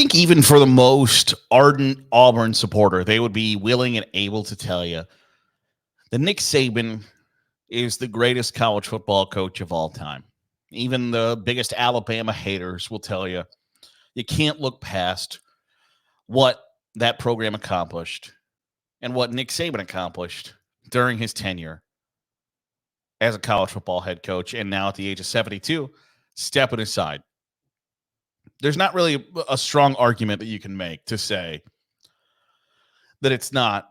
think even for the most ardent Auburn supporter, they would be willing and able to tell you that Nick Saban is the greatest college football coach of all time. Even the biggest Alabama haters will tell you you can't look past what that program accomplished and what Nick Saban accomplished during his tenure as a college football head coach, and now at the age of 72, stepping aside. There's not really a strong argument that you can make to say that it's not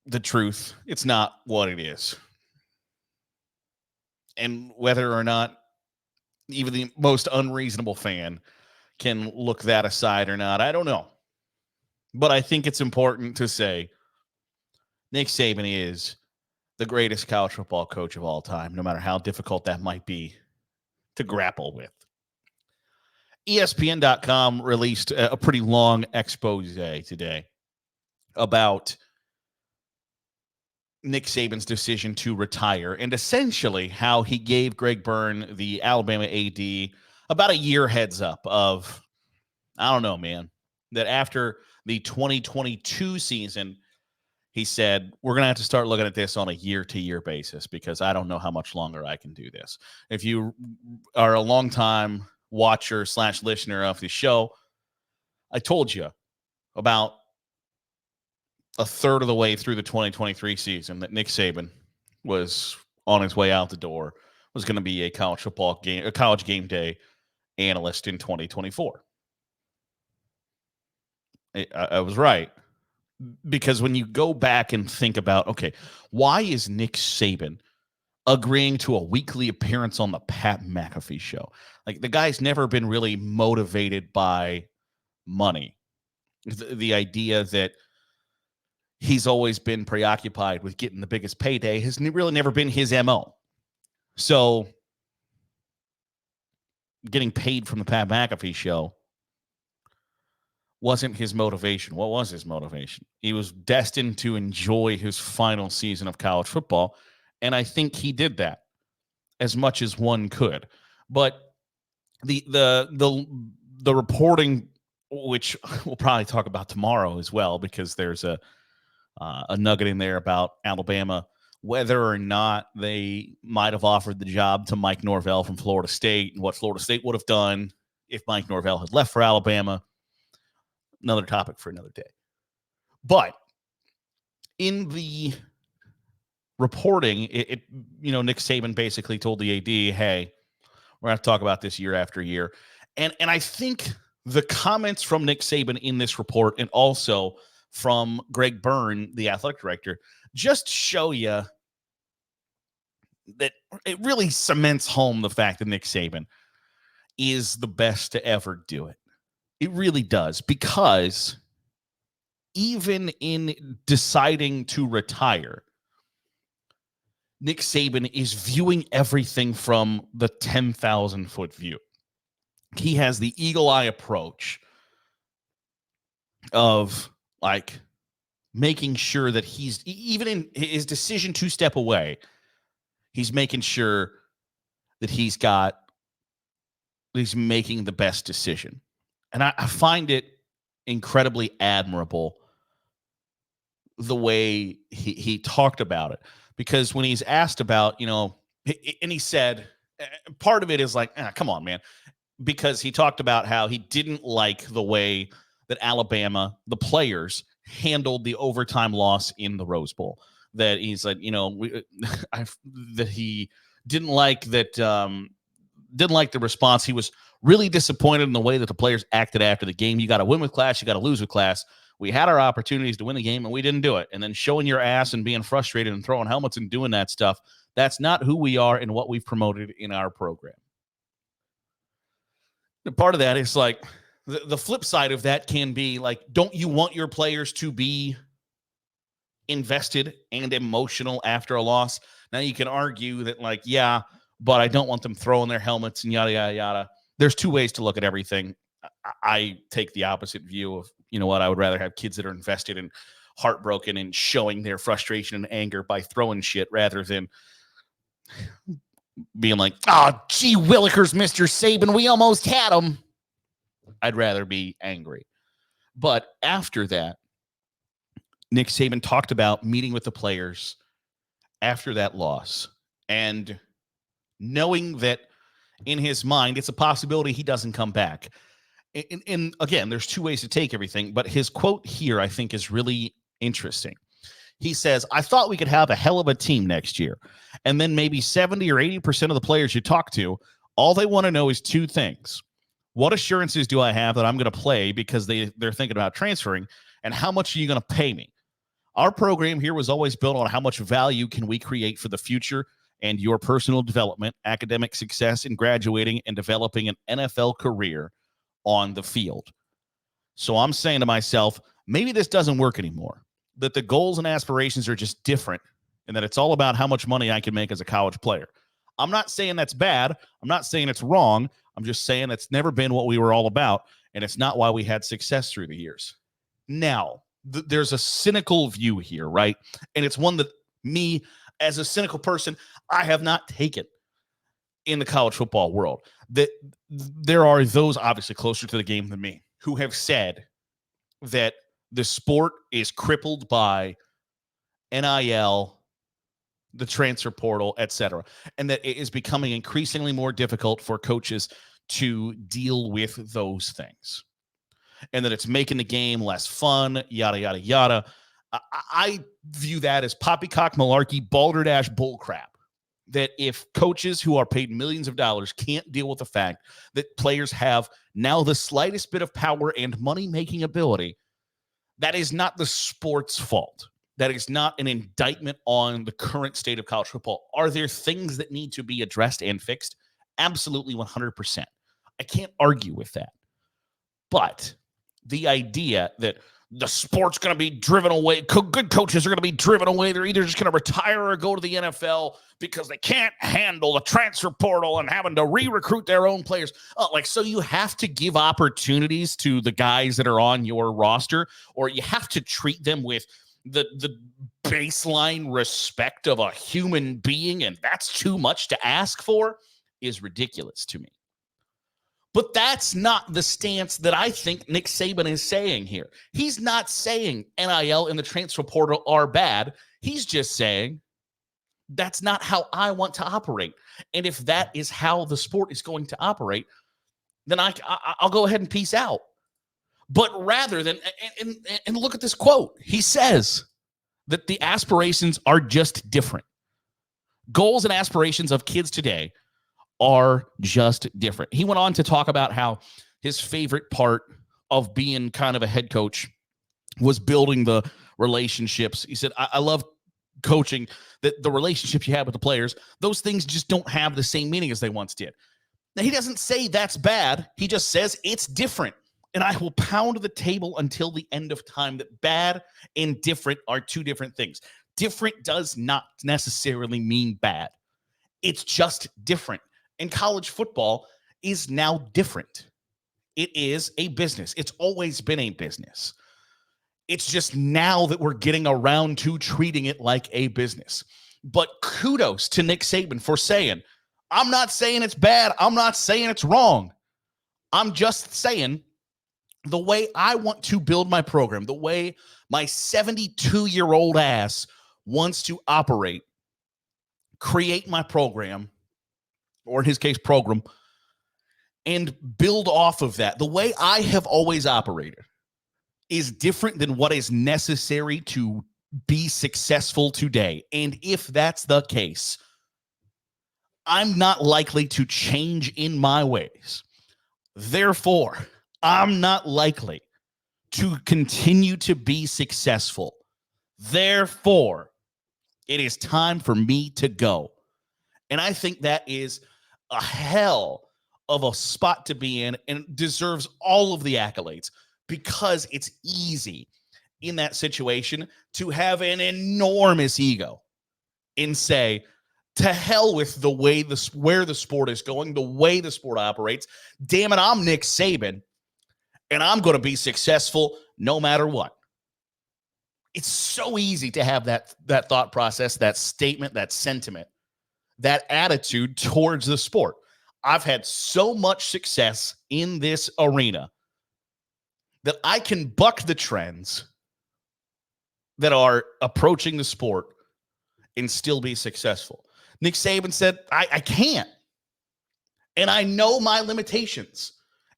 the truth. It's not what it is. And whether or not even the most unreasonable fan can look that aside or not, I don't know. But I think it's important to say Nick Saban is the greatest college football coach of all time, no matter how difficult that might be to grapple with. ESPN.com released a pretty long expose today about Nick Saban's decision to retire and essentially how he gave Greg Byrne, the Alabama AD, about a year heads up of, I don't know, man, that after the 2022 season, he said, we're going to have to start looking at this on a year-to-year basis because I don't know how much longer I can do this. If you are a longtime watcher / listener of the show, I told you about a third of the way through the 2023 season that Nick Saban was on his way out the door, was going to be a college game day analyst in 2024. I was right. Because when you go back and think about, okay, why is Nick Saban agreeing to a weekly appearance on the Pat McAfee show? Like, the guy's never been really motivated by money. The idea that he's always been preoccupied with getting the biggest payday has really never been his MO. So getting paid from the Pat McAfee show wasn't his motivation. What was his motivation? He was destined to enjoy his final season of college football, and I think he did that as much as one could. But the reporting, which we'll probably talk about tomorrow as well, because there's a nugget in there about Alabama, whether or not they might have offered the job to Mike Norvell from Florida State and what Florida State would have done if Mike Norvell had left for Alabama. Another topic for another day. But in the reporting, Nick Saban basically told the AD, hey, we're going to talk about this year after year. And I think the comments from Nick Saban in this report and also from Greg Byrne, the athletic director, just show you that it really cements home the fact that Nick Saban is the best to ever do it. It really does, because even in deciding to retire, Nick Saban is viewing everything from the 10,000-foot view. He has the eagle eye approach of like making sure that he's, even in his decision to step away, he's making sure that he's making the best decision. And I find it incredibly admirable the way he talked about it. Because when he's asked about, and he said, part of it is like, come on, man. Because he talked about how he didn't like the way that Alabama, the players, handled the overtime loss in the Rose Bowl. That he's like, that he didn't like that, didn't like the response. He was really disappointed in the way that the players acted after the game. You got to win with class. You got to lose with class. We had our opportunities to win the game, and we didn't do it. And then showing your ass and being frustrated and throwing helmets and doing that stuff, that's not who we are and what we've promoted in our program. The part of that is like, the flip side of that can be like, don't you want your players to be invested and emotional after a loss? Now you can argue that like, yeah, but I don't want them throwing their helmets and yada, yada, yada. There's two ways to look at everything. I take the opposite view of, I would rather have kids that are invested and heartbroken and showing their frustration and anger by throwing shit rather than being like, oh, gee willikers, Mr. Saban, we almost had him. I'd rather be angry. But after that, Nick Saban talked about meeting with the players after that loss and knowing that in his mind, it's a possibility he doesn't come back. And again, there's two ways to take everything, but his quote here, I think, is really interesting. He says, I thought we could have a hell of a team next year. And then maybe 70 or 80% of the players you talk to, all they want to know is two things. What assurances do I have that I'm going to play because they're thinking about transferring? And how much are you going to pay me? Our program here was always built on how much value can we create for the future and your personal development, academic success in graduating and developing an NFL career on the field. So I'm saying to myself, maybe this doesn't work anymore, that the goals and aspirations are just different and that it's all about how much money I can make as a college player. I'm not saying that's bad. I'm not saying it's wrong. I'm just saying it's never been what we were all about, and it's not why we had success through the years. Now, there's a cynical view here, right? And it's one that me, as a cynical person, I have not taken in the college football world. That there are those obviously closer to the game than me who have said that the sport is crippled by NIL, the transfer portal, etc., and that it is becoming increasingly more difficult for coaches to deal with those things, and that it's making the game less fun, yada, yada, yada. I view that as poppycock malarkey, balderdash bullcrap. That if coaches who are paid millions of dollars can't deal with the fact that players have now the slightest bit of power and money-making ability, that is not the sport's fault. That is not an indictment on the current state of college football. Are there things that need to be addressed and fixed? Absolutely 100%. I can't argue with that. But the idea that the sport's going to be driven away, good coaches are going to be driven away, they're either just going to retire or go to the NFL because they can't handle the transfer portal and having to re-recruit their own players. So you have to give opportunities to the guys that are on your roster, or you have to treat them with the baseline respect of a human being, and that's too much to ask for, is ridiculous to me. But that's not the stance that I think Nick Saban is saying here. He's not saying NIL and the transfer portal are bad. He's just saying that's not how I want to operate. And if that is how the sport is going to operate, then I'll go ahead and peace out. But rather than, and look at this quote, he says that the aspirations are just different. Goals and aspirations of kids today are just different. He went on to talk about how his favorite part of being kind of a head coach was building the relationships. He said, I love coaching, that the relationships you have with the players, those things just don't have the same meaning as they once did. Now, he doesn't say that's bad. He just says it's different. And I will pound the table until the end of time that bad and different are two different things. Different does not necessarily mean bad. It's just different. And college football is now different. It is a business. It's always been a business. It's just now that we're getting around to treating it like a business. But kudos to Nick Saban for saying, I'm not saying it's bad. I'm not saying it's wrong. I'm just saying the way I want to build my program, the way my 72-year-old ass wants to operate, create my program, or in his case, program, and build off of that. The way I have always operated is different than what is necessary to be successful today. And if that's the case, I'm not likely to change in my ways. Therefore, I'm not likely to continue to be successful. Therefore, it is time for me to go. And I think that is a hell of a spot to be in and deserves all of the accolades, because it's easy in that situation to have an enormous ego and say, to hell with the way where the sport is going, the way the sport operates. Damn it, I'm Nick Saban, and I'm going to be successful no matter what. It's so easy to have that thought process, that statement, that sentiment, that attitude towards the sport. I've had so much success in this arena that I can buck the trends that are approaching the sport and still be successful. Nick Saban said, I can't. And I know my limitations.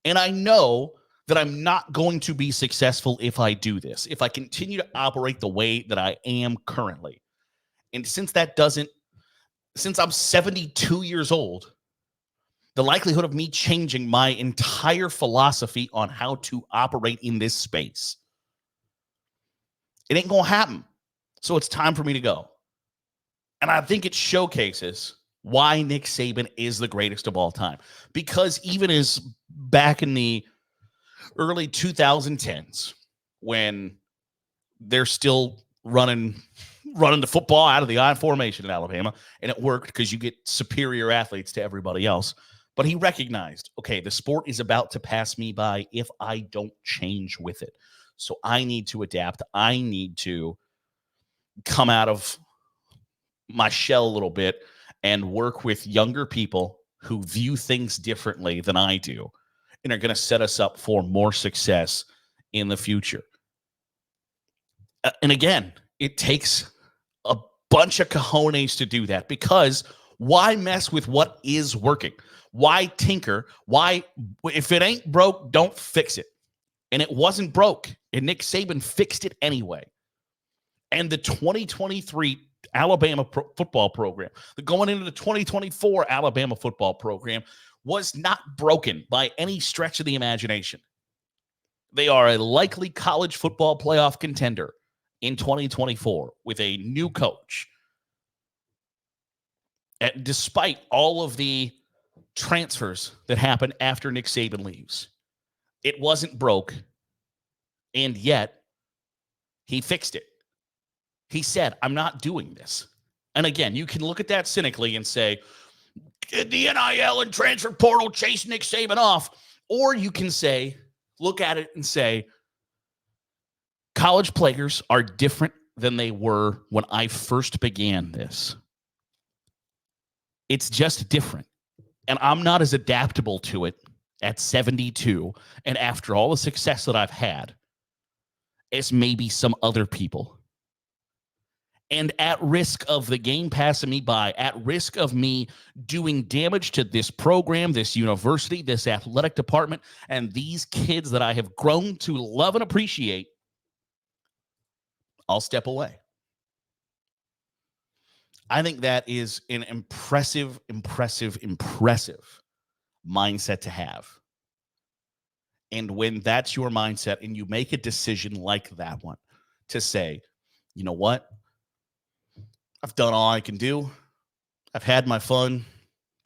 And I know that I'm not going to be successful if I do this, if I continue to operate the way that I am currently. And since I'm 72 years old, the likelihood of me changing my entire philosophy on how to operate in this space, it ain't going to happen. So it's time for me to go. And I think it showcases why Nick Saban is the greatest of all time. Because even as back in the early 2010s, when they're still running the football out of the I formation in Alabama, and it worked because you get superior athletes to everybody else. But he recognized, okay, the sport is about to pass me by if I don't change with it. So I need to adapt. I need to come out of my shell a little bit and work with younger people who view things differently than I do and are going to set us up for more success in the future. And again, it takes a bunch of cojones to do that, because why mess with what is working? Why tinker? Why, if it ain't broke, don't fix it. And it wasn't broke, and Nick Saban fixed it anyway. And the 2023 Alabama football program, going into the 2024 Alabama football program, was not broken by any stretch of the imagination. They are a likely college football playoff contender in 2024 with a new coach. And despite all of the transfers that happen after Nick Saban leaves, it wasn't broke, and yet he fixed it. He said, I'm not doing this. And again, you can look at that cynically and say, did the NIL and transfer portal chase Nick Saban off? Or you can say, look at it and say, college players are different than they were when I first began this. It's just different. And I'm not as adaptable to it at 72 and after all the success that I've had as maybe some other people. And at risk of the game passing me by, at risk of me doing damage to this program, this university, this athletic department, and these kids that I have grown to love and appreciate, I'll step away. I think that is an impressive mindset to have. And when that's your mindset and you make a decision like that one to say, you know what? I've done all I can do. I've had my fun.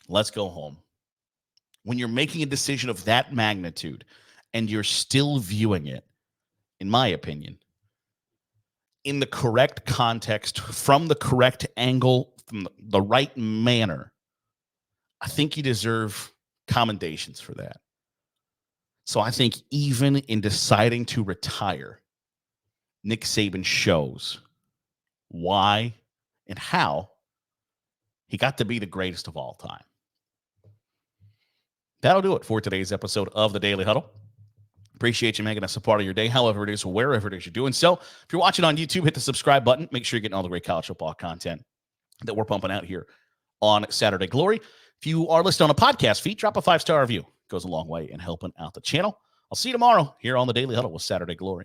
Let's go home. When you're making a decision of that magnitude and you're still viewing it, in my opinion, in the correct context, from the correct angle, from the right manner, I think you deserve commendations for that. So I think even in deciding to retire, Nick Saban shows why and how he got to be the greatest of all time. That'll do it for today's episode of the Daily Huddle. Appreciate you making us a part of your day, however it is, wherever it is you're doing so. If you're watching on YouTube, hit the subscribe button. Make sure you're getting all the great college football content that we're pumping out here on Saturday Glory. If you are listening on a podcast feed, drop a 5-star review. It goes a long way in helping out the channel. I'll see you tomorrow here on the Daily Huddle with Saturday Glory.